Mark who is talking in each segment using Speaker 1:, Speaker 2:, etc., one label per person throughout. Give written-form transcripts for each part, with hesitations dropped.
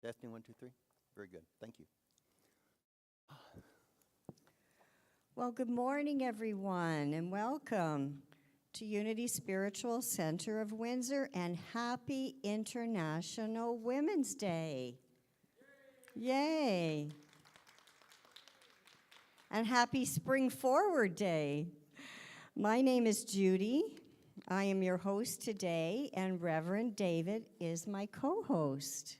Speaker 1: Testing, one, two, three. Very good. Thank you.
Speaker 2: Well, good morning, everyone, and welcome to Unity Spiritual Center of Windsor, and happy International Women's Day. Yay! And happy Spring Forward Day. My name is Judy. I am your host today, and Reverend David is my co-host.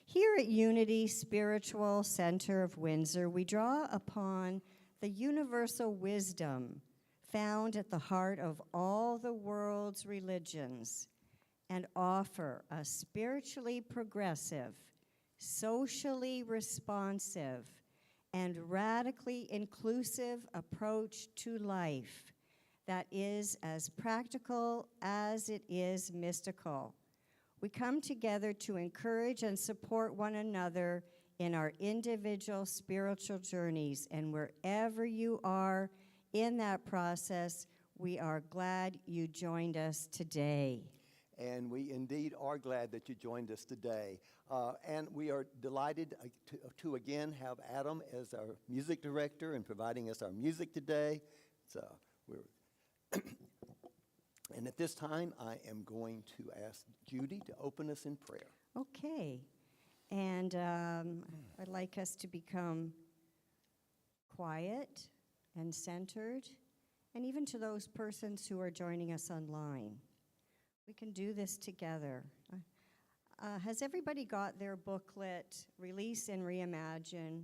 Speaker 2: Here at Unity Spiritual Center of Windsor, we draw upon the universal wisdom found at the heart of all the world's religions and offer a spiritually progressive, socially responsive, and radically inclusive approach to life that is as practical as it is mystical. We come together to encourage and support one another in our individual spiritual journeys, and wherever you are in that process, we are glad you joined us today.
Speaker 1: And we indeed are glad that you joined us today. And we are delighted to again have Adam as our music director and providing us our music today. So and at this time, I am going to ask Judy to open us in prayer.
Speaker 2: Okay. And I'd like us to become quiet and centered, and even to those persons who are joining us online. We can do this together. Has everybody got their booklet, Release and Reimagine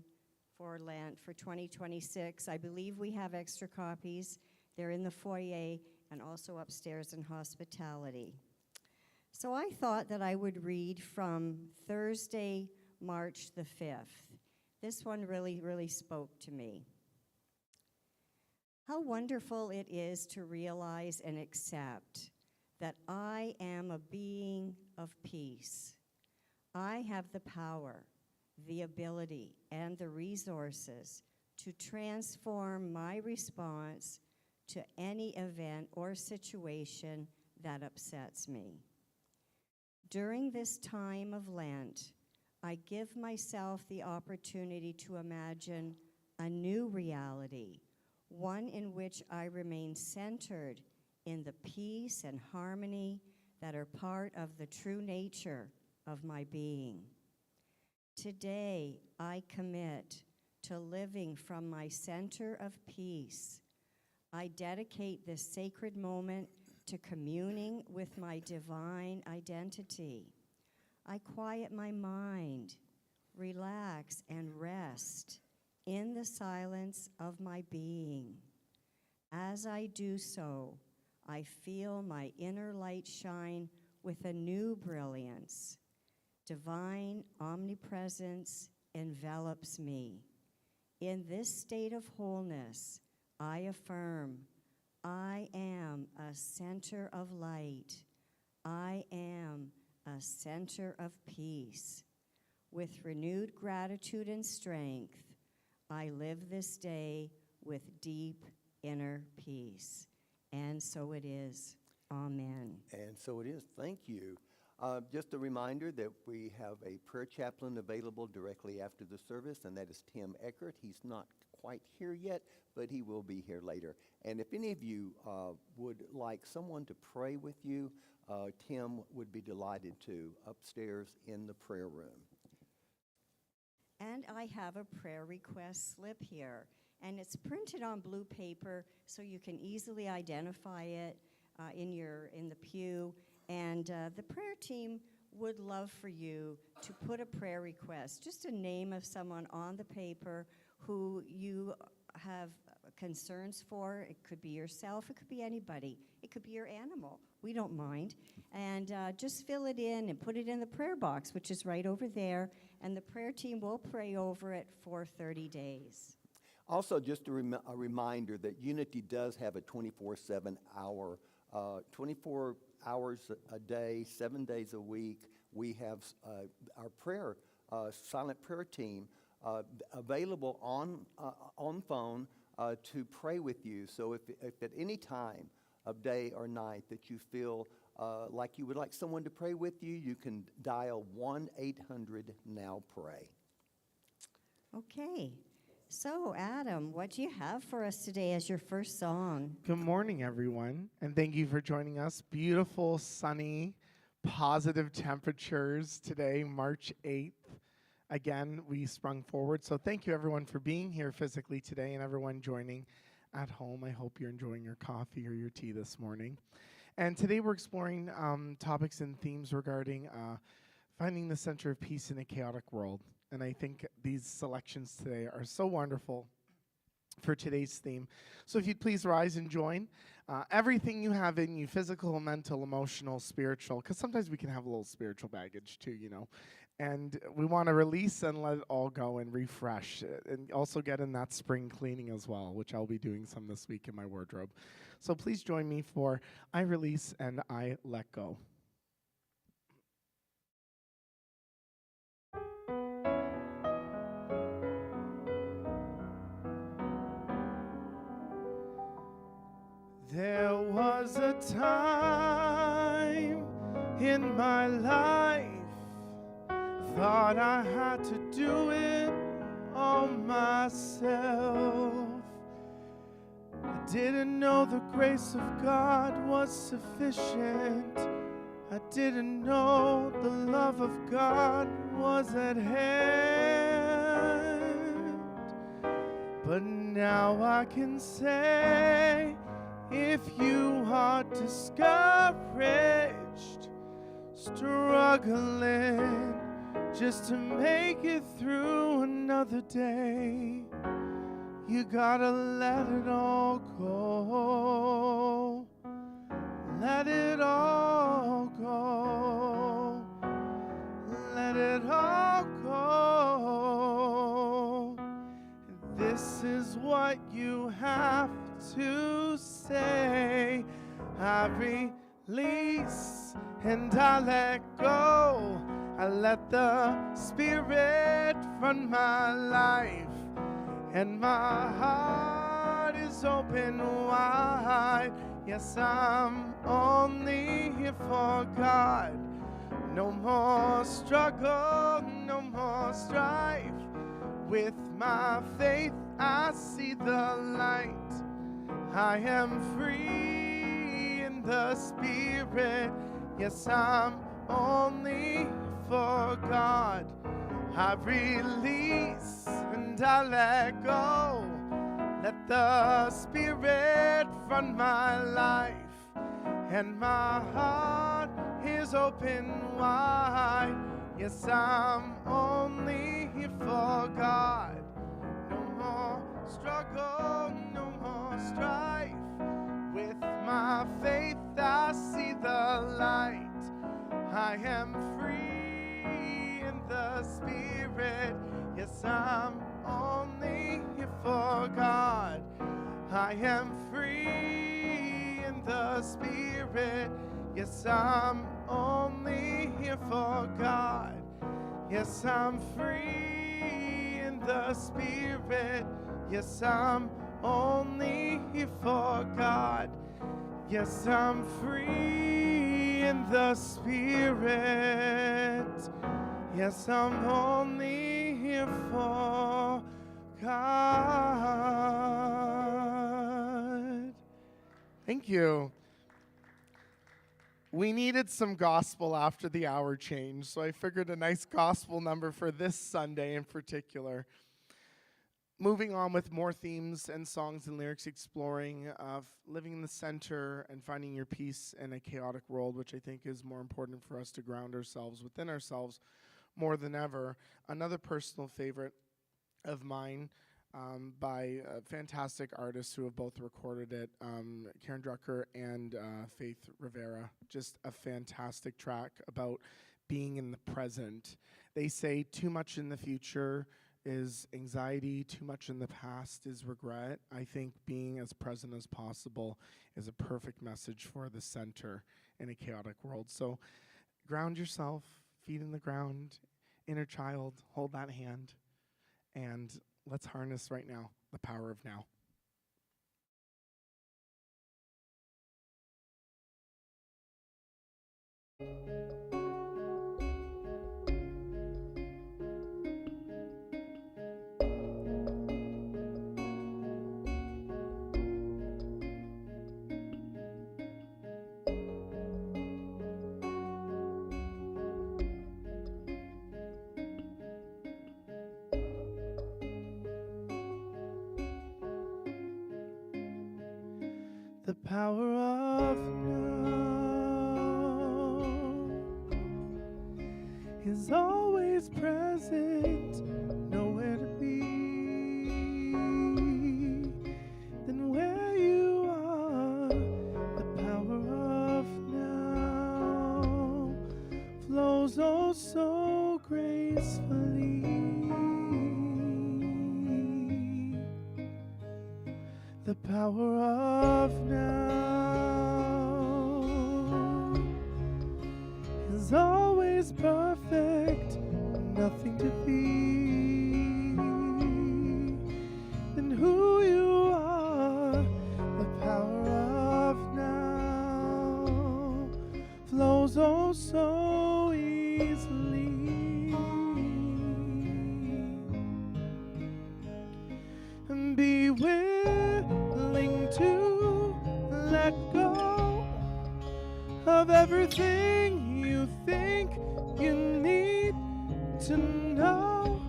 Speaker 2: for Lent for 2026? I believe we have extra copies. They're in the foyer and also upstairs in hospitality. So I thought that I would read from Thursday, March the 5th. This one really spoke to me. How wonderful it is to realize and accept that I am a being of peace. I have the power, the ability, and the resources to transform my response to any event or situation that upsets me. During this time of Lent, I give myself the opportunity to imagine a new reality, one in which I remain centered in the peace and harmony that are part of the true nature of my being. Today, I commit to living from my center of peace. I dedicate this sacred moment to communing with my divine identity. I quiet my mind, relax, and rest in the silence of my being. As I do so, I feel my inner light shine with a new brilliance. Divine omnipresence envelops me. In this state of wholeness, I affirm, I am a center of light. I am a center of peace. With renewed gratitude and strength, I live this day with deep inner peace. And so it is. Amen.
Speaker 1: And so it is. Thank you. Just a reminder that we have a prayer chaplain available directly after the service, and that is Tim Eckert. He's not quite here yet, but he will be here later. And if any of you would like someone to pray with you, Tim would be delighted to upstairs in the prayer room.
Speaker 2: And I have a prayer request slip here, and it's printed on blue paper so you can easily identify it in the pew. And the prayer team would love for you to put a prayer request, just a name of someone on the paper who you have concerns for. It could be yourself, it could be anybody, it could be your animal. We don't mind. And just fill it in and put it in the prayer box, which is right over there, and the prayer team will pray over it for 30 days.
Speaker 1: Also, just a reminder that Unity does have a 24/7 hour, 24 hours a day, 7 days a week. We have our prayer, silent prayer team available on phone to pray with you. So if at any time of day or night that you feel like you would like someone to pray with you, you can dial 1-800-NOW-PRAY.
Speaker 2: Okay. So, Adam, what do you have for us today as your first song?
Speaker 3: Good morning, everyone, and thank you for joining us. Beautiful, sunny, positive temperatures today, March 8th. Again, we sprung forward, so thank you, everyone, for being here physically today and everyone joining at home. I hope you're enjoying your coffee or your tea this morning. And today we're exploring topics and themes regarding finding the center of peace in a chaotic world. And I think these selections today are so wonderful for today's theme. So if you'd please rise and join. Everything you have in you, physical, mental, emotional, spiritual, because sometimes we can have a little spiritual baggage too, you know. And we want to release and let it all go and refresh it, and also get in that spring cleaning as well, which I'll be doing some this week in my wardrobe. So please join me for I Release and I Let Go. There was a time in my life, thought I had to do it all myself. I didn't know the grace of God was sufficient. I didn't know the love of God was at hand. But now I can say, if you are discouraged, struggling just to make it through another day, you gotta let it all go. Let it all go. Let it all go. This is what you have to say. I release and I let go. I let the Spirit run my life, and my heart is open wide. Yes, I'm only here for God. No more struggle, no more strife. With my faith, I see the light. I am free in the Spirit. Yes, I'm only for God. I release and I let go. Let the Spirit run my life, and my heart is open wide. Yes, I'm only here for God. No more struggle, no more strife. With my faith, I see the light. I am free in the Spirit. Yes, I'm only here for God. I am free in the Spirit. Yes, I'm only here for God. Yes, I'm free in the Spirit. Yes, I'm only here for God. Yes, I'm free in the Spirit. Yes, I'm only here for God. Thank you. We needed some gospel after the hour change, so I figured a nice gospel number for this Sunday in particular. Moving on with more themes and songs and lyrics exploring of living in the center and finding your peace in a chaotic world, which I think is more important for us to ground ourselves within ourselves more than ever. Another personal favorite of mine by fantastic artists who have both recorded it, Karen Drucker and Faith Rivera. Just a fantastic track about being in the present. They say too much in the future is anxiety, too much in the past is regret. I think being as present as possible is a perfect message for the center in a chaotic world. So ground yourself, feet in the ground, inner child, hold that hand, and let's harness right now the power of now. The power of now is always present, nowhere to be than where you are. The power of now flows oh so gracefully. The power of now is always perfect, nothing to be than who you are. The power of now flows oh so easily. And be willing to let go of everything you think you need to know.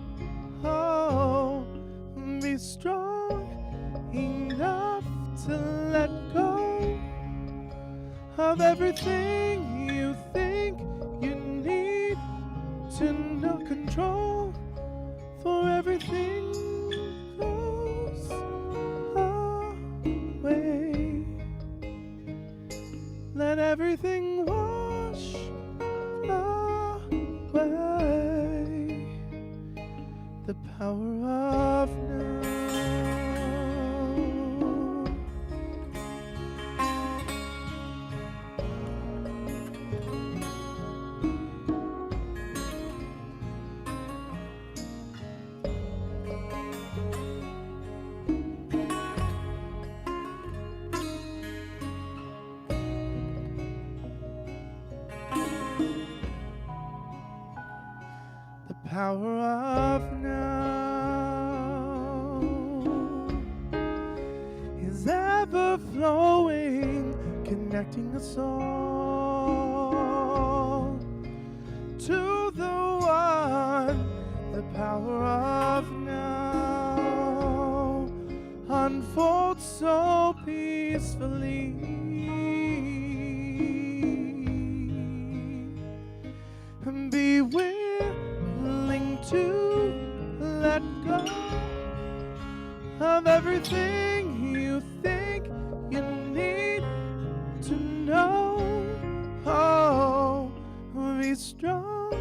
Speaker 3: Oh, be strong enough to let go of everything you think you need to know. Control for everything goes away. Let everything wash away. The power of now. The power of now is ever flowing, connecting us all to the one. The power of now unfolds so peacefully. And be willing to let go of everything you think you need to know. Oh, be strong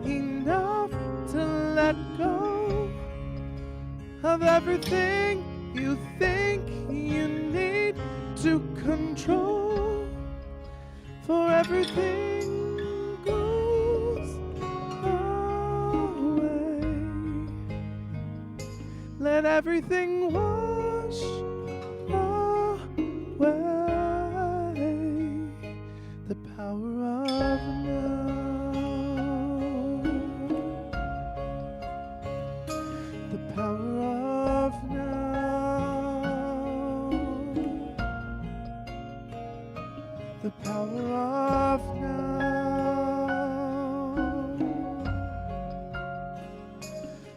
Speaker 3: enough to let go of everything you think you need to control. For everything goes away. Let everything wash away. The power of now. The power of now. The power of now.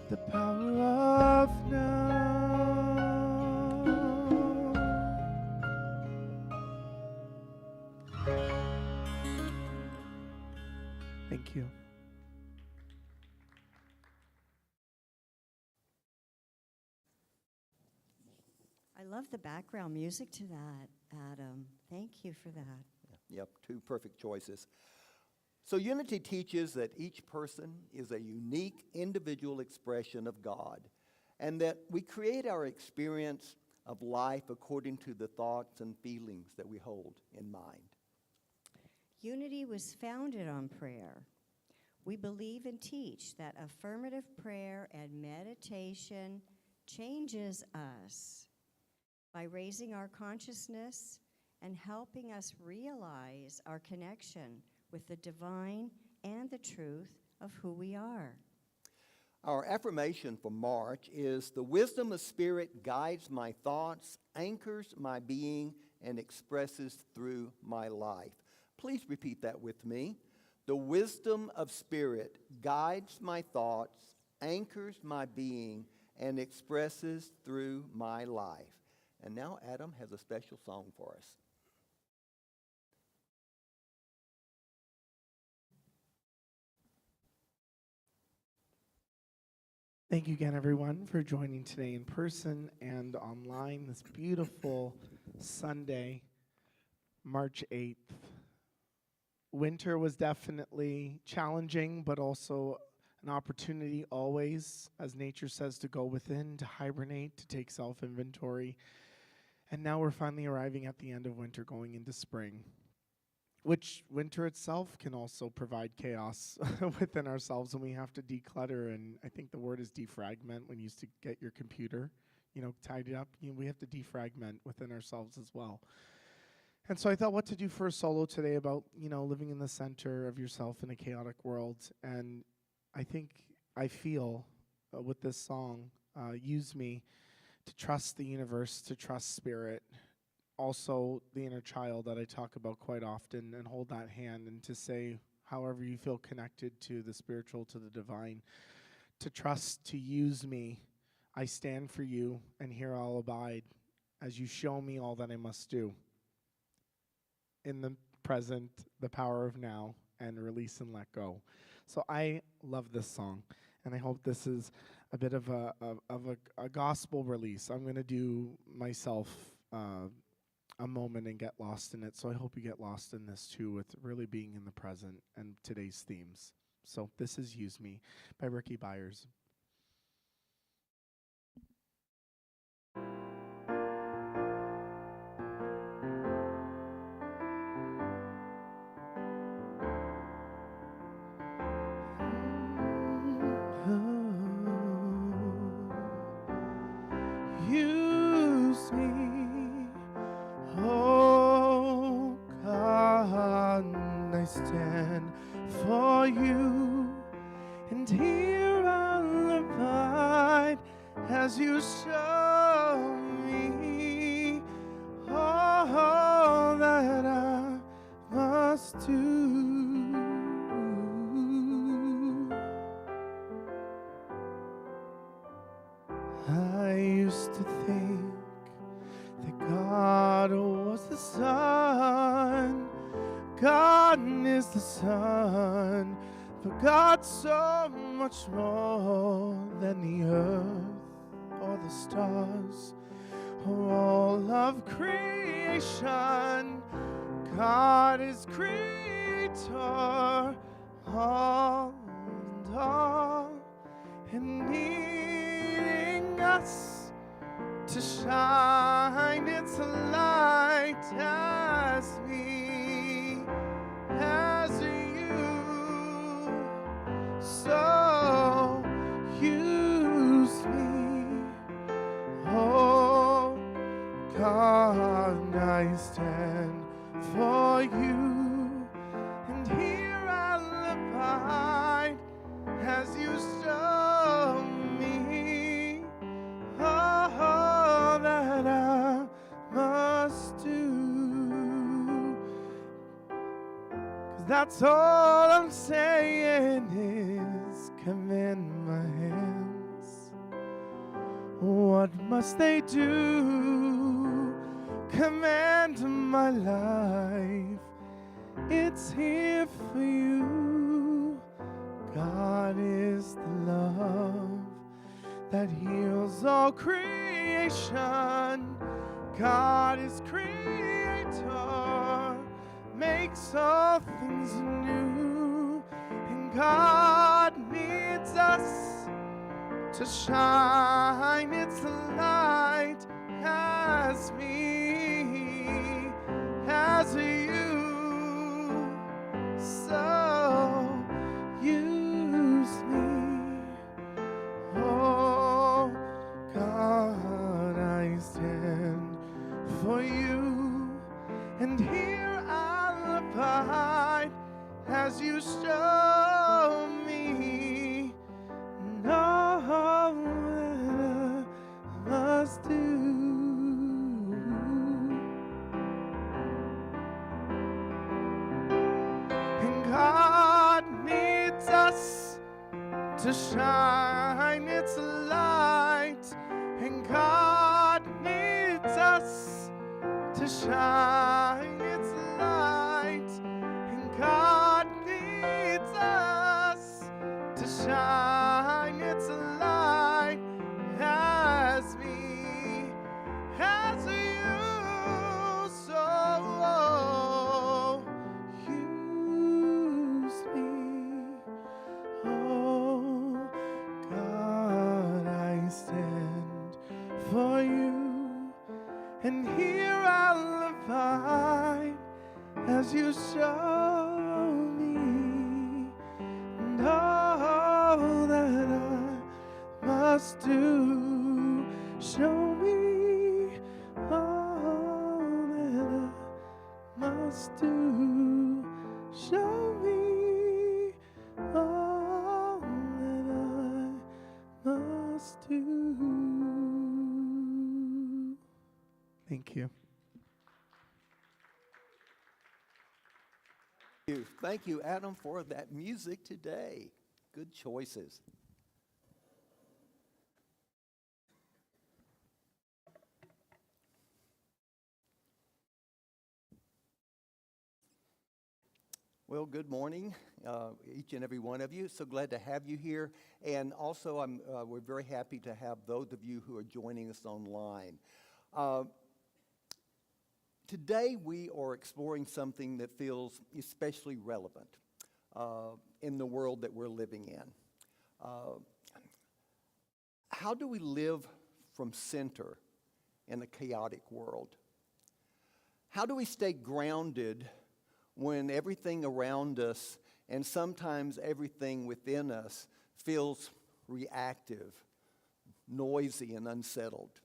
Speaker 3: The power of now. Thank you.
Speaker 2: I love the background music to that, Adam. Thank you for that.
Speaker 1: Yep, two perfect choices. So unity teaches that each person is a unique individual expression of God, and that we create our experience of life according to the thoughts and feelings that we hold in mind.
Speaker 2: Unity was founded on prayer. We believe and teach that affirmative prayer and meditation changes us by raising our consciousness and helping us realize our connection with the divine and the truth of who we are.
Speaker 1: Our affirmation for March is the wisdom of Spirit guides my thoughts, anchors my being, and expresses through my life. Please repeat that with me. The wisdom of Spirit guides my thoughts, anchors my being, and expresses through my life. And now Adam has a special song for us.
Speaker 3: Thank you again, everyone, for joining today in person and online this beautiful Sunday, March 8th. Winter was definitely challenging, but also an opportunity always, as nature says, to go within, to hibernate, to take self-inventory. And now we're finally arriving at the end of winter, going into spring, which winter itself can also provide chaos within ourselves, and we have to declutter. And I think the word is defragment. When you used to get your computer, tidied up, we have to defragment within ourselves as well. And so I thought what to do for a solo today about, living in the center of yourself in a chaotic world. And I feel with this song, use me to trust the universe, to trust spirit, also the inner child that I talk about quite often, and hold that hand and to say, however you feel connected to the spiritual, to the divine, to trust, to use me. I stand for you, and here I'll abide as you show me all that I must do. In the present, the power of now, and release and let go. So I love this song, and I hope this is a bit of a gospel release. I'm going to do myself a moment and get lost in it. So I hope you get lost in this too, with really being in the present and today's themes. So this is Use Me by Ricky Byers. Use me, oh God, I stand for you, and here I'll abide as you show me all that I must do. I used to think that God was the sun, God is the sun, but God's so much more than the earth or the stars or all of creation. God is creator, all and all, and needing us to shine its light as me, as you. So use me, oh God, I stand for you, and here I'll abide as you show me all that I must do. 'Cause that's all I'm saying is command my hands. What must they do? Command my life. It's here for you. God is the love that heals all creation. God is creator, makes all things new. And God needs us to shine its light as me, as you. So use me, oh God, I stand for you, and here I'll abide shine its light, and God needs us to shine its light, and God needs us to shine its light as me, as you, so use me. Oh God, I stand for you, and here I'll abide as you show me, and all that I must do, show me all that I must do, show me all that I must do. Thank you.
Speaker 1: Thank you, Adam, for that music today. Good choices. Well, good morning, each and every one of you. So glad to have you here. And also, we're very happy to have those of you who are joining us online. Today, we are exploring something that feels especially relevant in the world that we're living in. How do we live from center in a chaotic world? How do we stay grounded when everything around us and sometimes everything within us feels reactive, noisy, and unsettled?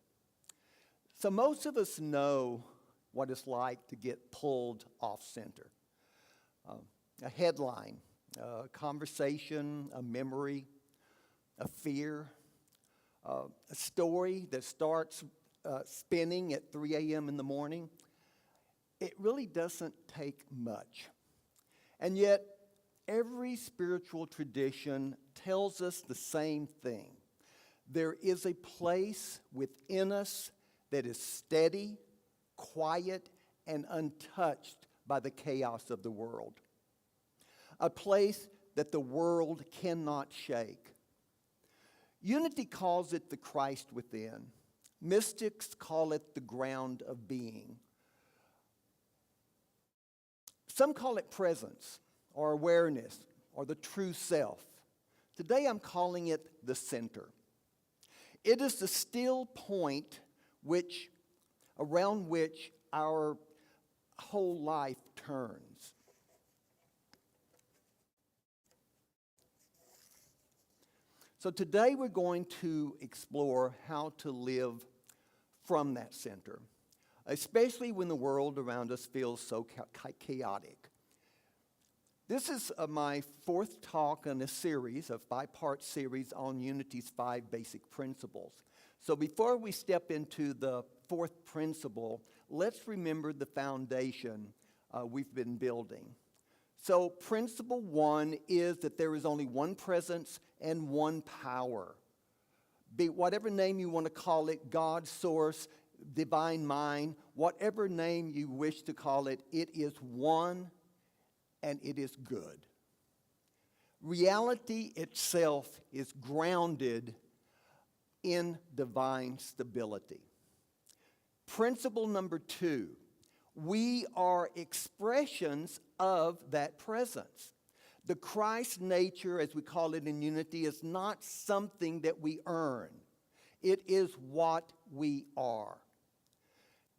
Speaker 1: So most of us know what it's like to get pulled off center. A headline, a conversation, a memory, a fear, a story that starts spinning at 3 a.m. in the morning. It really doesn't take much. And yet, every spiritual tradition tells us the same thing. There is a place within us that is steady, quiet, and untouched by the chaos of the world. A place that the world cannot shake. Unity calls it the Christ within. Mystics call it the ground of being. Some call it presence or awareness or the true self. Today I'm calling it the center. It is the still point around which our whole life turns. So today we're going to explore how to live from that center, especially when the world around us feels so chaotic. This is my fourth talk in a series, a five-part series on Unity's 5 basic principles. So before we step into the fourth principle, let's remember the foundation we've been building. So principle 1 is that there is only one presence and one power. Be whatever name you want to call it, God, source, divine mind, whatever name you wish to call it, it is one and it is good. Reality itself is grounded in divine stability. Principle number 2, we are expressions of that presence. The Christ nature, as we call it in Unity, is not something that we earn. It is what we are.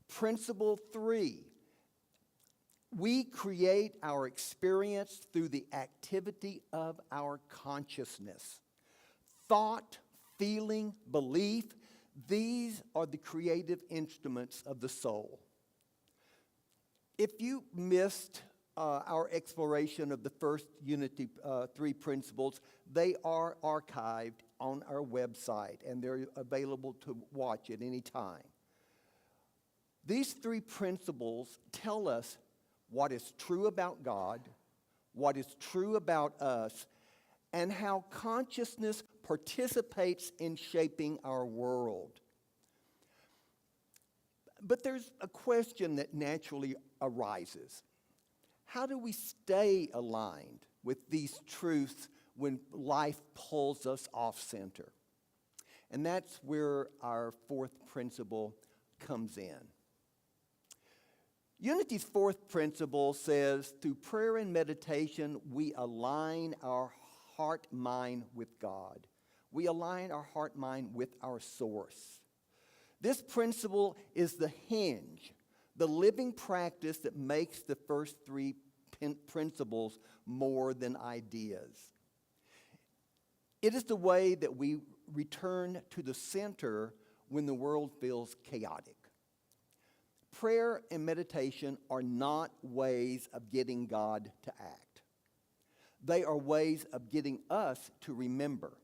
Speaker 1: Principle 3, we create our experience through the activity of our consciousness. Thought, feeling, belief, these are the creative instruments of the soul. If you missed our exploration of the first Unity 3 principles, they are archived on our website and they're available to watch at any time. These 3 principles tell us what is true about God, what is true about us, and how consciousness participates in shaping our world. But there's a question that naturally arises. How do we stay aligned with these truths when life pulls us off center? And that's where our fourth principle comes in. Unity's fourth principle says, through prayer and meditation, we align our heart-mind with God. We align our heart-mind with our source. This principle is the hinge, the living practice that makes the first three principles more than ideas. It is the way that we return to the center when the world feels chaotic. Prayer and meditation are not ways of getting God to act. They are ways of getting us to remember.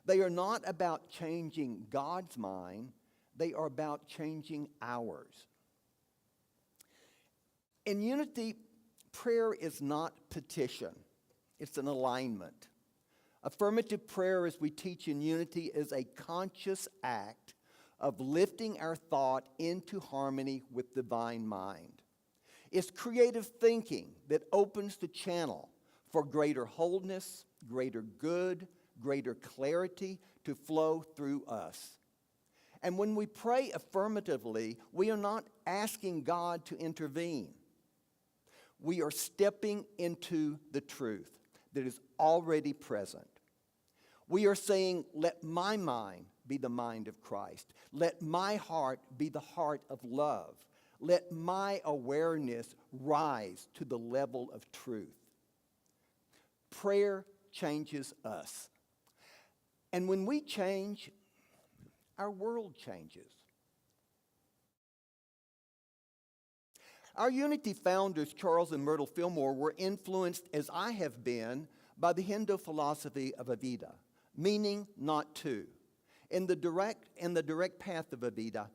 Speaker 1: They are not about changing God's mind. They are about changing ours. In unity, prayer is not petition. It's an alignment. Affirmative prayer, as we teach in unity, is a conscious act of lifting our thought into harmony with divine mind. It's creative thinking that opens the channel for greater wholeness, greater good, greater clarity to flow through us. And when we pray affirmatively, we are not asking God to intervene. We are stepping into the truth that is already present. We are saying, let my mind be the mind of Christ. Let my heart be the heart of love. Let my awareness rise to the level of truth. Prayer changes us. And when we change, our world changes. Our unity founders, Charles and Myrtle Fillmore, were influenced, as I have been, by the Hindu philosophy of Avida, meaning not to. In the direct path of Avida,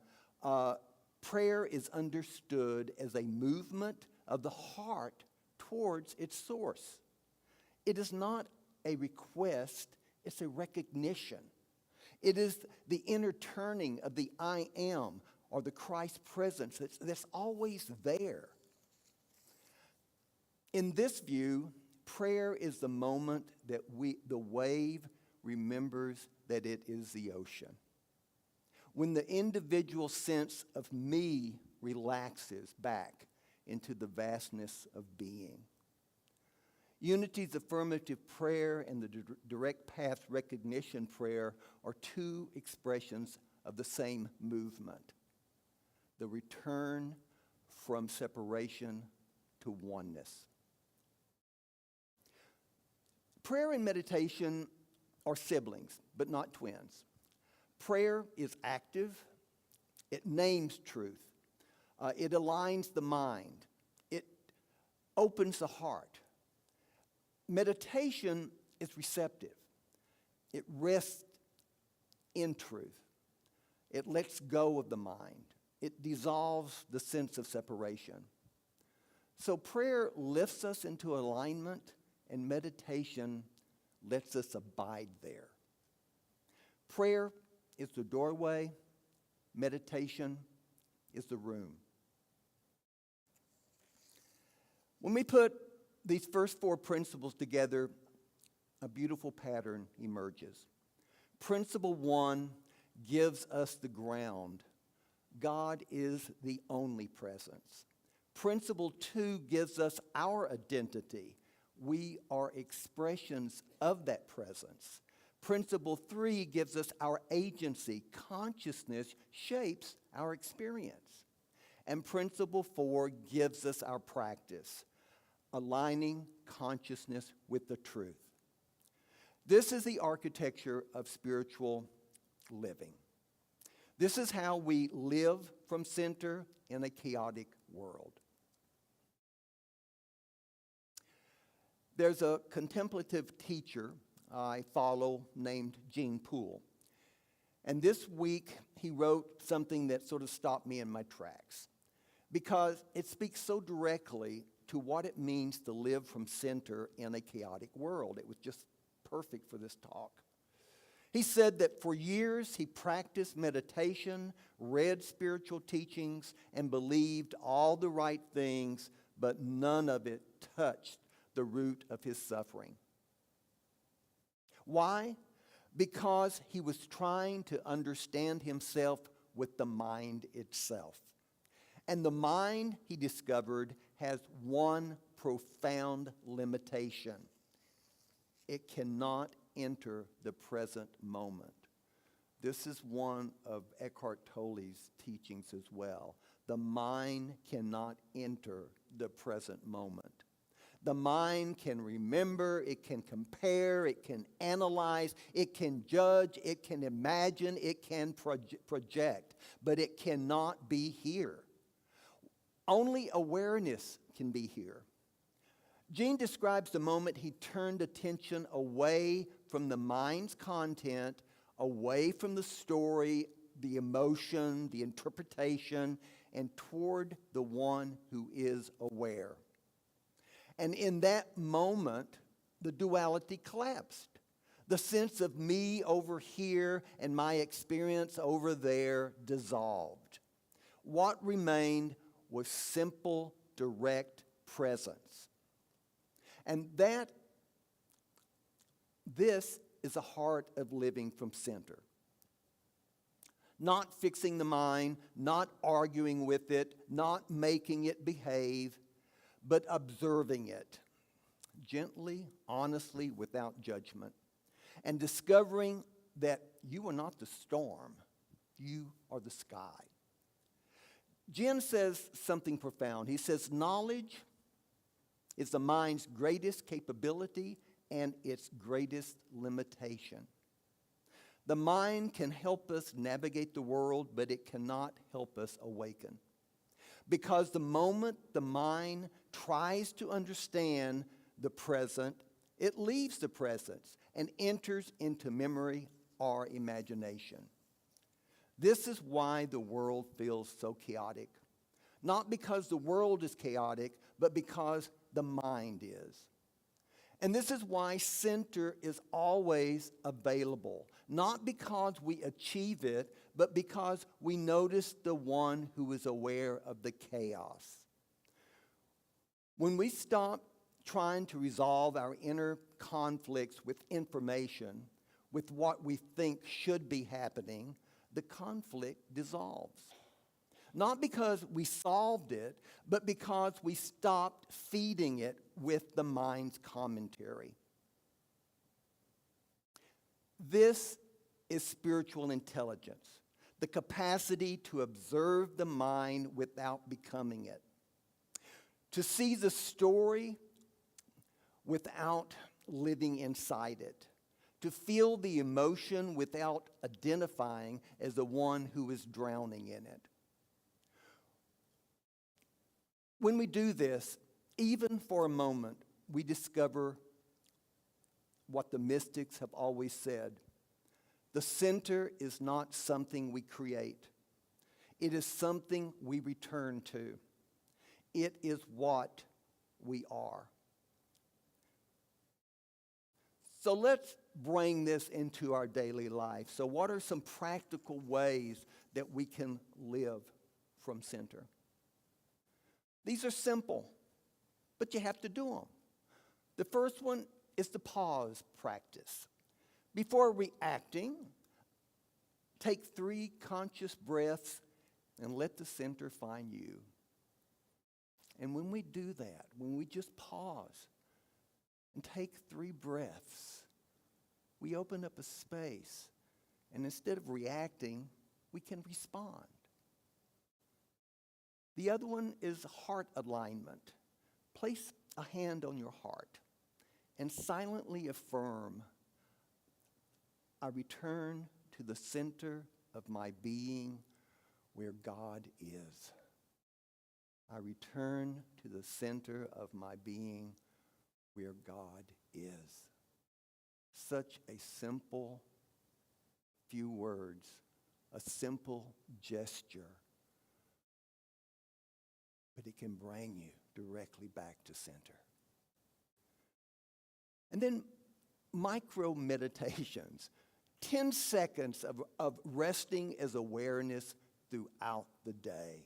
Speaker 1: prayer is understood as a movement of the heart towards its source. It is not a request, it's a recognition. It is the inner turning of the I am, or the Christ presence that's always there. In this view, prayer is the moment that the wave remembers that it is the ocean. When the individual sense of me relaxes back into the vastness of being. Unity's affirmative prayer and the direct path recognition prayer are two expressions of the same movement. The return from separation to oneness. Prayer and meditation are siblings, but not twins. Prayer is active. It names truth. It aligns the mind. It opens the heart. Meditation is receptive. It rests in truth. It lets go of the mind. It dissolves the sense of separation. So prayer lifts us into alignment, and meditation lets us abide there. Prayer is the doorway. Meditation is the room. When we put these first four principles together, a beautiful pattern emerges. Principle 1 gives us the ground. God is the only presence. Principle 2 gives us our identity. We are expressions of that presence. Principle 3 gives us our agency. Consciousness shapes our experience. And principle 4 gives us our practice, aligning consciousness with the truth. This is the architecture of spiritual living. This is how we live from center in a chaotic world. There's a contemplative teacher I follow named Gene Poole. And this week he wrote something that sort of stopped me in my tracks, because it speaks so directly to what it means to live from center in a chaotic world. It was just perfect for this talk. He said that for years he practiced meditation, read spiritual teachings, and believed all the right things, but none of it touched the root of his suffering. Why? Because he was trying to understand himself with the mind itself. And the mind, he discovered, has one profound limitation. It cannot enter the present moment. This is one of Eckhart Tolle's teachings as well. The mind cannot enter the present moment. The mind can remember, it can compare, it can analyze, it can judge, it can imagine, it can project, but it cannot be here. Only awareness can be here. Gene describes the moment he turned attention away from the mind's content, away from the story, the emotion, the interpretation, and toward the one who is aware. And in that moment, the duality collapsed. The sense of me over here and my experience over there dissolved. What remained was simple, direct presence. And this is the heart of living from center. Not fixing the mind, not arguing with it, not making it behave, but observing it gently, honestly, without judgment, and discovering that you are not the storm, you are the sky. Jen says something profound. He says, knowledge is the mind's greatest capability and its greatest limitation. The mind can help us navigate the world, but it cannot help us awaken. Because the moment the mind tries to understand the present, it leaves the present and enters into memory or imagination. This is why the world feels so chaotic. Not because the world is chaotic, but because the mind is. And this is why center is always available. Not because we achieve it, but because we notice the one who is aware of the chaos. When we stop trying to resolve our inner conflicts with information, with what we think should be happening, the conflict dissolves. Not because we solved it, but because we stopped feeding it with the mind's commentary. This is spiritual intelligence, the capacity to observe the mind without becoming it, to see the story without living inside it, to feel the emotion without identifying as the one who is drowning in it. When we do this, even for a moment, we discover what the mystics have always said. The center is not something we create. It is something we return to. It is what we are. So let's bring this into our daily life. So what are some practical ways that we can live from center? These are simple, but you have to do them. The first one is the pause practice. Before reacting, take 3 conscious breaths and let the center find you. And when we do that, when we just pause and take 3 breaths, we open up a space, and instead of reacting, we can respond. The other one is heart alignment. Place a hand on your heart and silently affirm, I return to the center of my being where God is. I return to the center of my being where God is. Such a simple few words, a simple gesture, but it can bring you directly back to center. And then micro meditations. 10 seconds of resting as awareness throughout the day.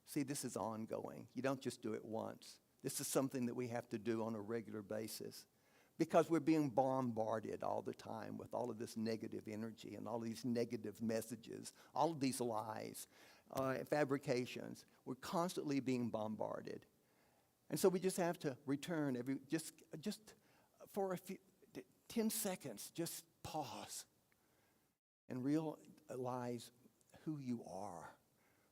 Speaker 1: See, this is ongoing. You don't just do it once. This is something that we have to do on a regular basis because we're being bombarded all the time with all of this negative energy and all of these negative messages, all of these lies, fabrications. We're constantly being bombarded. And so we just have to return just for 10 seconds, just pause and realize who you are.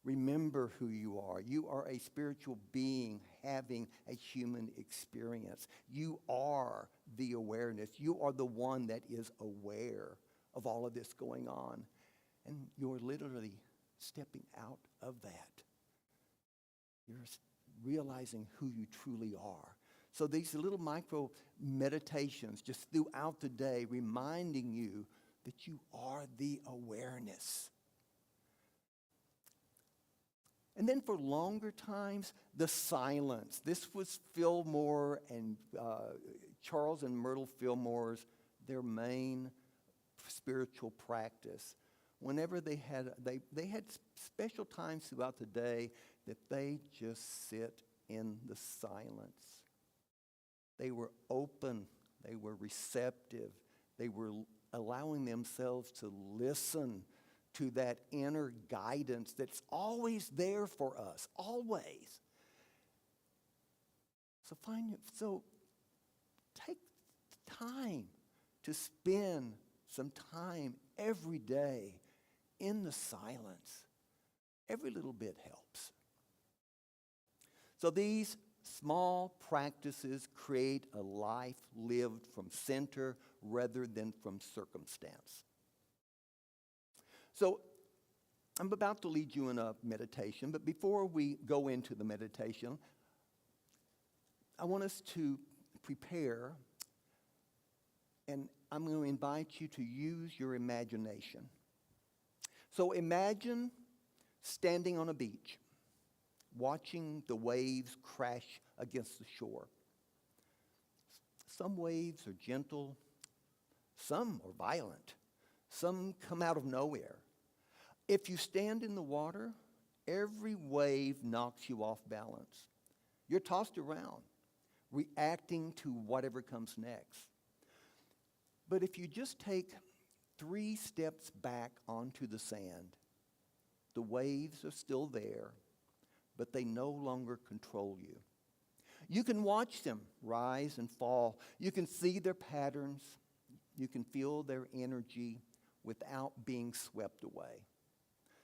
Speaker 1: Remember who you are. You are a spiritual being having a human experience. You are the awareness. You are the one that is aware of all of this going on. And you're literally stepping out of that. You're realizing who you truly are. So these little micro meditations just throughout the day reminding you that you are the awareness. And then for longer times, the silence. This was Fillmore and Charles and Myrtle Fillmore's, their main spiritual practice. Whenever they had special times throughout the day that they just sit in the silence. They were open. They were receptive. They were allowing themselves to listen to that inner guidance that's always there for us, always. So take time to spend some time every day in the silence. Every little bit helps. So these small practices create a life lived from center rather than from circumstance. So I'm about to lead you in a meditation, but before we go into the meditation, I want us to prepare, and I'm going to invite you to use your imagination. So imagine standing on a beach, watching the waves crash against the shore. Some waves are gentle, some are violent, some come out of nowhere. If you stand in the water, every wave knocks you off balance. You're tossed around, reacting to whatever comes next. But if you just take 3 steps back onto the sand, the waves are still there, but they no longer control you. You can watch them rise and fall. You can see their patterns. You can feel their energy without being swept away.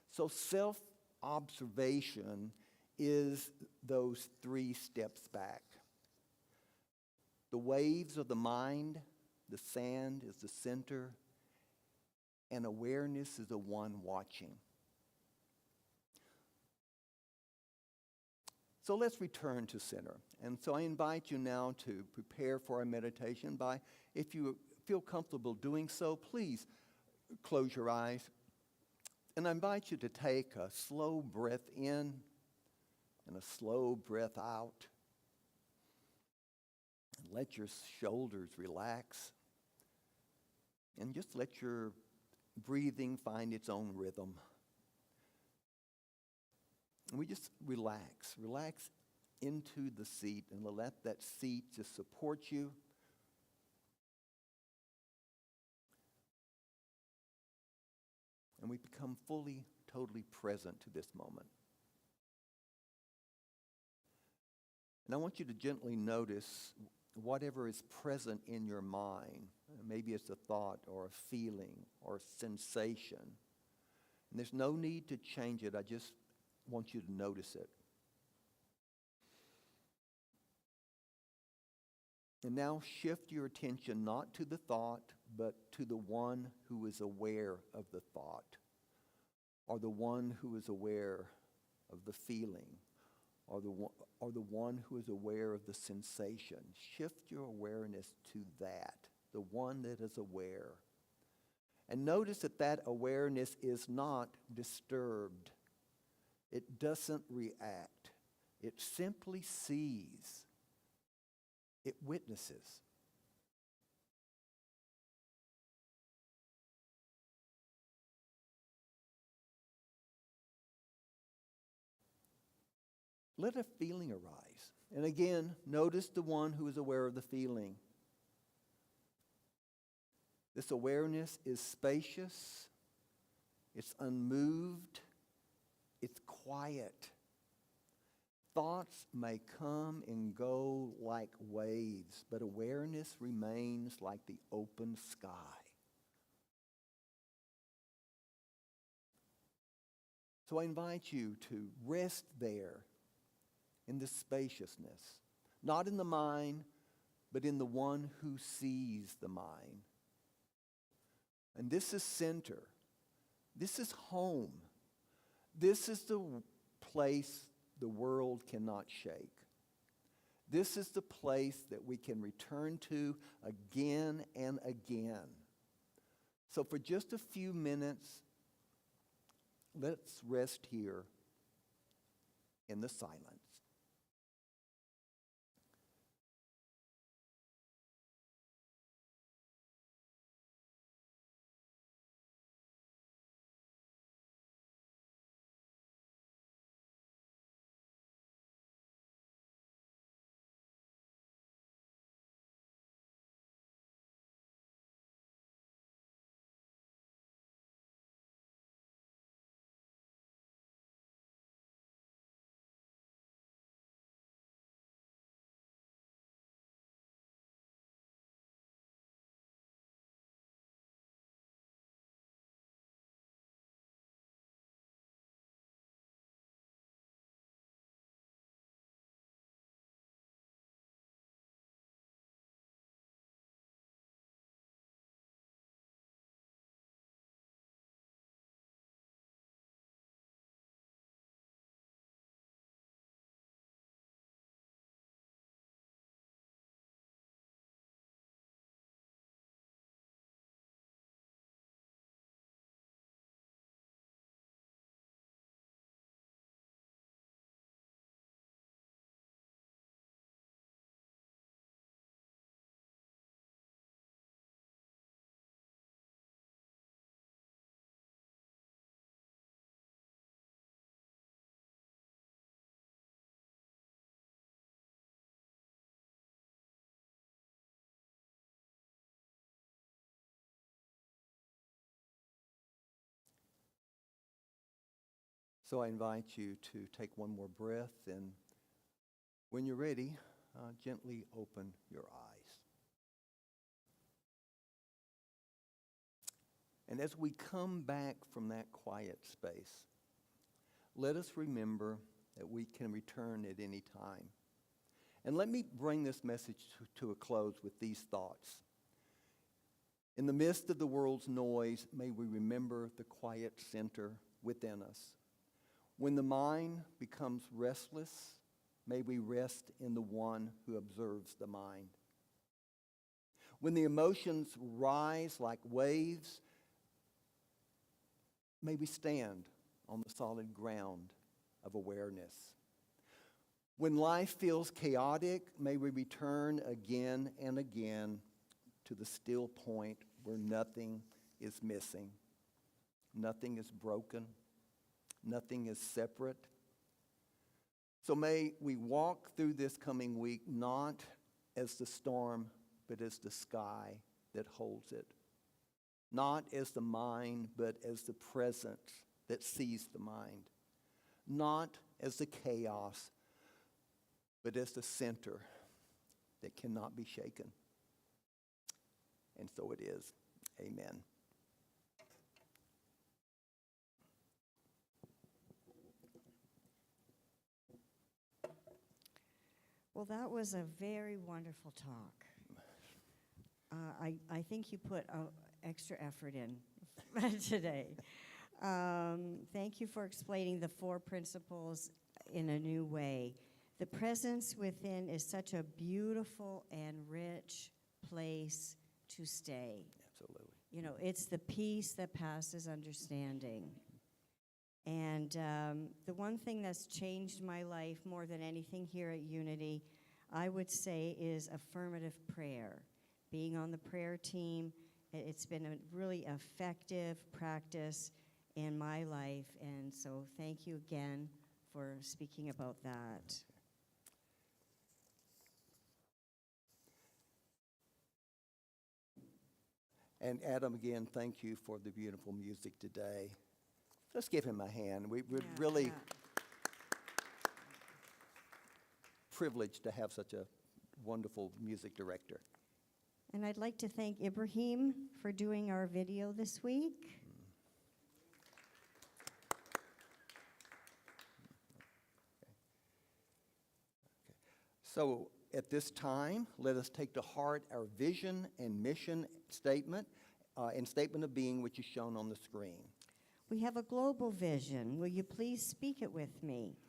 Speaker 1: So self-observation is those 3 steps back. The waves are the mind, the sand is the center, and awareness is the one watching. So let's return to center. And so I invite you now to prepare for our meditation by, if you feel comfortable doing so, please close your eyes. And I invite you to take a slow breath in and a slow breath out. And let your shoulders relax. And just let your breathing find its own rhythm. And we just relax into the seat and let that seat just support you. And we become fully, totally present to this moment. And I want you to gently notice whatever is present in your mind. Maybe it's a thought or a feeling or a sensation. And there's no need to change it. I just want you to notice it. And now shift your attention not to the thought, but to the one who is aware of the thought, or the one who is aware of the feeling, or the one who is aware of the sensation. Shift your awareness to that, the one that is aware. And notice that that awareness is not disturbed. It doesn't react. It simply sees. It witnesses. let a feeling arise. And again, notice the one who is aware of the feeling. This awareness is spacious, it's unmoved, it's quiet. Thoughts may come and go like waves, but awareness remains like the open sky. So I invite you to rest there in this spaciousness, not in the mind, but in the one who sees the mind. And this is center. This is home. This is the place the world cannot shake. This is the place that we can return to again and again. So for just a few minutes, let's rest here in the silence. So I invite you to take one more breath, and when you're ready, gently open your eyes. And as we come back from that quiet space, let us remember that we can return at any time. And let me bring this message to a close with these thoughts. In the midst of the world's noise, may we remember the quiet center within us. When the mind becomes restless, may we rest in the one who observes the mind. When the emotions rise like waves, may we stand on the solid ground of awareness. When life feels chaotic, may we return again and again to the still point where nothing is missing, nothing is broken, nothing is separate. So may we walk through this coming week not as the storm, but as the sky that holds it. Not as the mind, but as the presence that sees the mind. Not as the chaos, but as the center that cannot be shaken. And so it is. Amen.
Speaker 2: Well, that was a very wonderful talk. I think you put extra effort in today. Thank you for explaining the 4 principles in a new way. The presence within is such a beautiful and rich place to stay.
Speaker 1: Absolutely.
Speaker 2: You know, it's the peace that passes understanding. And the one thing that's changed my life more than anything here at Unity, I would say, is affirmative prayer. Being on the prayer team, it's been a really effective practice in my life. And so thank you again for speaking about that.
Speaker 1: And Adam, again, thank you for the beautiful music today. Let's give him a hand. We're really privileged to have such a wonderful music director.
Speaker 2: And I'd like to thank Ibrahim for doing our video this week.
Speaker 1: So at this time, let us take to heart our vision and mission statement and statement of being, which is shown on the screen.
Speaker 2: We have a global vision. Will you please speak it with me?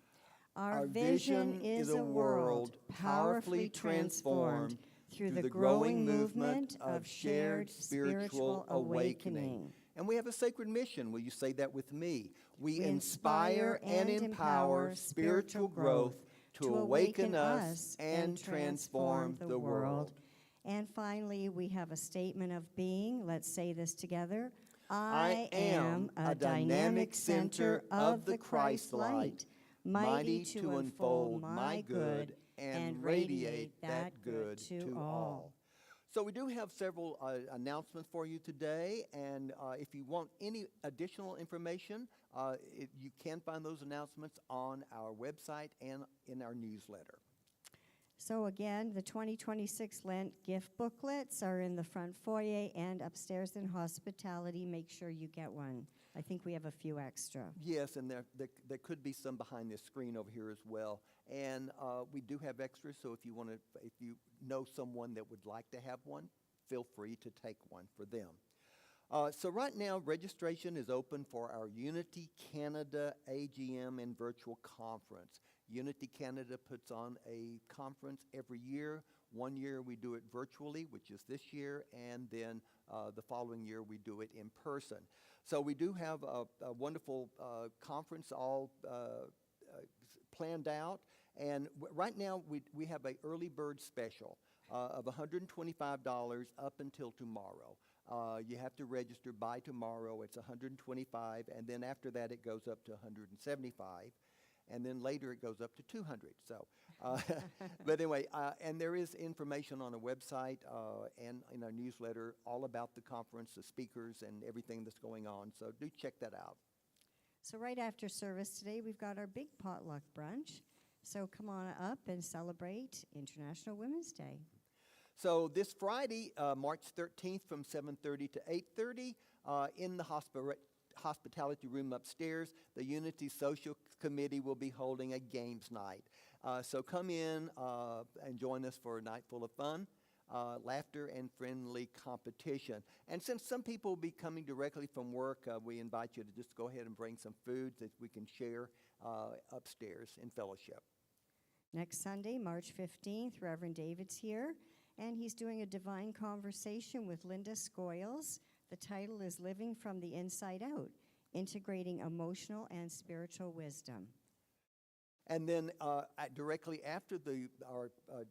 Speaker 1: Our vision is a world powerfully transformed through the growing movement of shared spiritual awakening. And we have a sacred mission. Will you say that with me? We inspire and empower spiritual growth to awaken us and transform the world.
Speaker 2: And finally, we have a statement of being. Let's say this together.
Speaker 1: I am a dynamic center of the Christ light, mighty to unfold my good and radiate that good to all. So we do have several announcements for you today, and if you want any additional information, you can find those announcements on our website and in our newsletter.
Speaker 2: So again, the 2026 Lent gift booklets are in the front foyer and upstairs in hospitality. Make sure you get one. I think we have a few extra.
Speaker 1: Yes, and there could be some behind this screen over here as well. And we do have extras, so if you know someone that would like to have one, feel free to take one for them. So right now, registration is open for our Unity Canada AGM and virtual conference. Unity Canada puts on a conference every year. One year we do it virtually, which is this year, and then the following year we do it in person. So we do have a wonderful conference all planned out, and right now we have an early bird special of $125 up until tomorrow. You have to register by tomorrow. It's $125, and then after that it goes up to $175. And then later it goes up to $200. So, but anyway, and there is information on our website and in our newsletter all about the conference, the speakers, and everything that's going on. So do check that out.
Speaker 2: So right after service today, we've got our big potluck brunch. So come on up and celebrate International Women's Day.
Speaker 1: So this Friday, March 13th, from 7:30 to 8:30, in the hospitality room upstairs, the Unity Social Committee will be holding a games night. So come in and join us for a night full of fun, laughter, and friendly competition. And since some people will be coming directly from work, we invite you to just go ahead and bring some food that we can share upstairs in fellowship.
Speaker 2: Next Sunday, March 15th, Reverend David's here, and he's doing a divine conversation with Linda Scoyles. The title is Living from the Inside Out, Integrating Emotional and Spiritual Wisdom.
Speaker 1: And then directly after our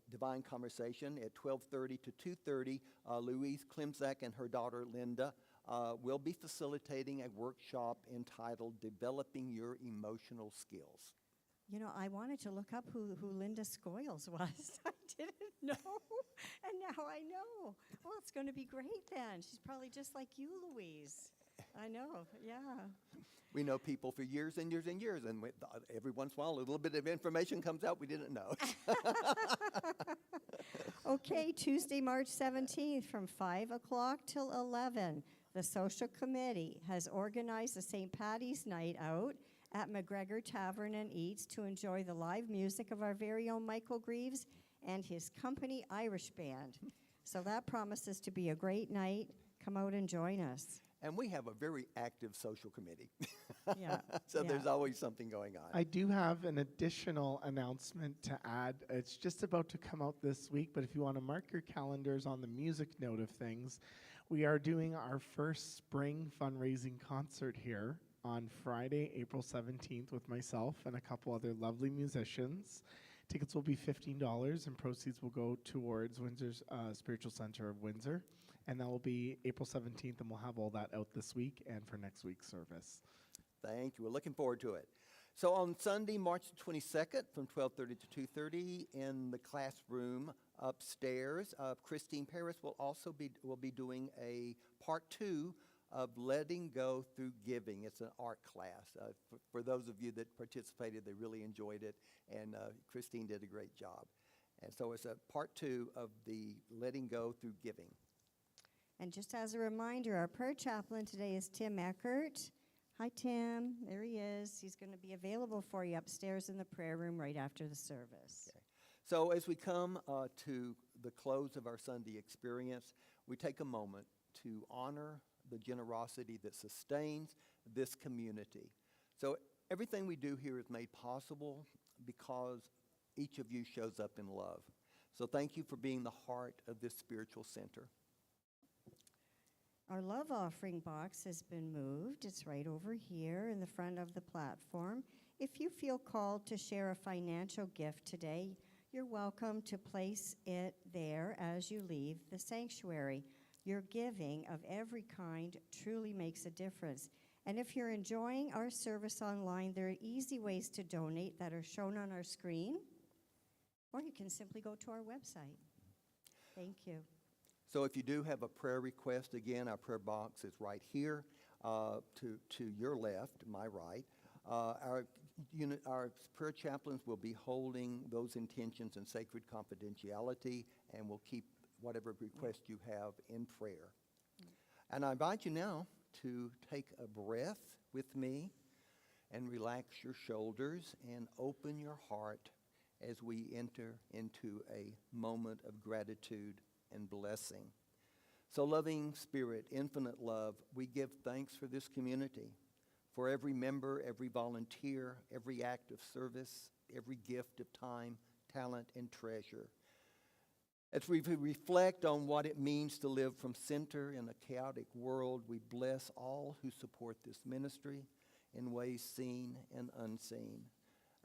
Speaker 1: divine conversation at 12:30 to 2:30, Louise Klimzak and her daughter Linda will be facilitating a workshop entitled Developing Your Emotional Skills.
Speaker 2: You know, I wanted to look up who Linda Scoyles was. I didn't know, and now I know. Well, it's going to be great then. She's probably just like you, Louise. I know, yeah.
Speaker 1: We know people for years and years and years, and every once in a while a little bit of information comes out we didn't know.
Speaker 2: Okay, Tuesday, March 17th from 5 o'clock till 11. The Social Committee has organized a St. Patty's Night Out at McGregor Tavern and Eats to enjoy the live music of our very own Michael Greaves and his company Irish Band. So that promises to be a great night. Come out and join us.
Speaker 1: And we have a very active social committee.
Speaker 2: Yeah.
Speaker 1: So
Speaker 2: yeah.
Speaker 1: there's always something going on.
Speaker 3: I do have an additional announcement to add. It's just about to come out this week, but if you want to mark your calendars on the music note of things, we are doing our first spring fundraising concert here on Friday, April 17th with myself and a couple other lovely musicians. Tickets will be $15 and proceeds will go towards Windsor's Spiritual Center of Windsor. And that will be April 17th, and we'll have all that out this week and for next week's service.
Speaker 1: Thank you. We're looking forward to it. So on Sunday, March the 22nd, from 12:30 to 2:30 in the classroom upstairs, Christine Paris will also be doing a part 2 of Letting Go Through Giving. It's an art class. For those of you that participated, they really enjoyed it, and Christine did a great job. And so it's a part 2 of the Letting Go Through Giving.
Speaker 2: And just as a reminder, our prayer chaplain today is Tim Eckert. Hi, Tim. There he is. He's going to be available for you upstairs in the prayer room right after the service.
Speaker 1: Okay. So as we come to the close of our Sunday experience, we take a moment to honor the generosity that sustains this community. So everything we do here is made possible because each of you shows up in love. So thank you for being the heart of this spiritual center.
Speaker 2: Our love offering box has been moved. It's right over here in the front of the platform. If you feel called to share a financial gift today, you're welcome to place it there as you leave the sanctuary. Your giving of every kind truly makes a difference. And if you're enjoying our service online, there are easy ways to donate that are shown on our screen, or you can simply go to our website. Thank you.
Speaker 1: So if you do have a prayer request, again, our prayer box is right here to your left, my right. Our prayer chaplains will be holding those intentions in sacred confidentiality, and will keep whatever request you have in prayer. And I invite you now to take a breath with me and relax your shoulders and open your heart as we enter into a moment of gratitude and blessing. So loving Spirit, infinite love, we give thanks for this community, for every member, every volunteer, every act of service, every gift of time, talent, and treasure. As we reflect on what it means to live from center in a chaotic world, we bless all who support this ministry in ways seen and unseen,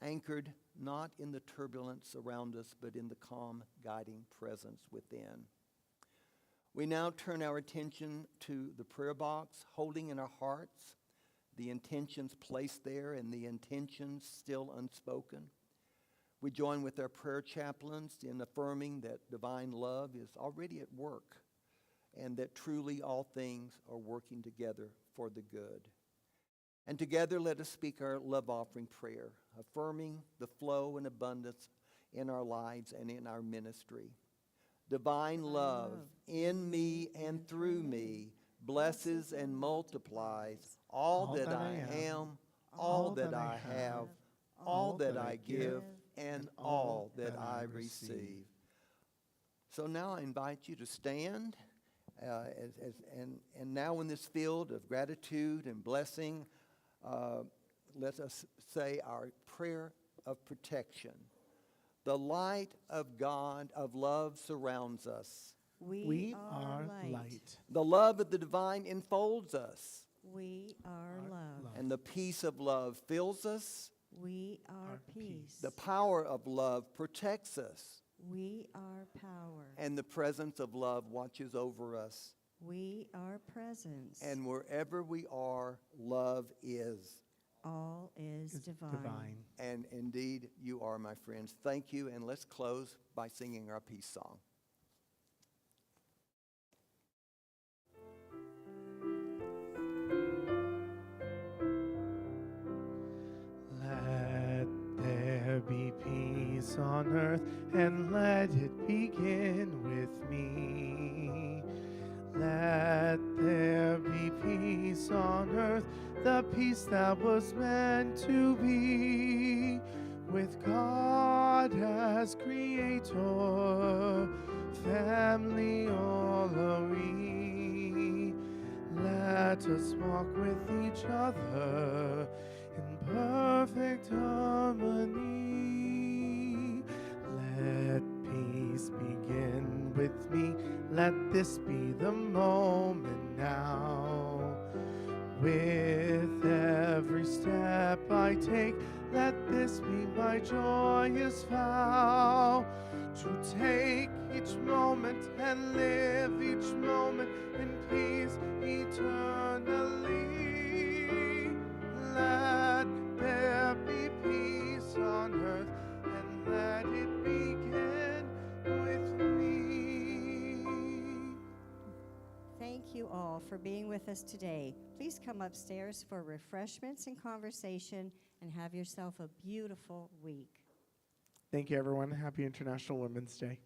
Speaker 1: anchored not in the turbulence around us, but in the calm, guiding presence within. We now turn our attention to the prayer box, holding in our hearts the intentions placed there and the intentions still unspoken. We join with our prayer chaplains in affirming that divine love is already at work and that truly all things are working together for the good. And together let us speak our love offering prayer, affirming the flow and abundance in our lives and in our ministry. Divine love in me and through me blesses and multiplies all that I am, all that I have, all that I give, and all that I receive. So now I invite you to stand, and now in this field of gratitude and blessing, let us say our prayer of protection. The light of God, of love, surrounds us.
Speaker 3: We are light.
Speaker 1: The love of the divine enfolds us.
Speaker 2: We are love.
Speaker 1: And the peace of love fills us.
Speaker 2: We are peace.
Speaker 1: The power of love protects us.
Speaker 2: We are power.
Speaker 1: And the presence of love watches over us.
Speaker 2: We are presence.
Speaker 1: And wherever we are, love is.
Speaker 2: All is divine.
Speaker 1: And indeed, you are, my friends. Thank you, and let's close by singing our peace song.
Speaker 3: Let there be peace on earth, and let it begin with me. Let there be peace on earth, the peace that was meant to be, with God as creator, family all are we. Let us walk with each other in perfect harmony. Let peace begin with me. Let this be the moment now. With every step I take, let this be my joyous vow, to take each moment and live each moment in peace eternally. Let there be
Speaker 2: thank you all for being with us today. Please come upstairs for refreshments and conversation, and have yourself a beautiful week.
Speaker 3: Thank you, everyone. Happy International Women's Day.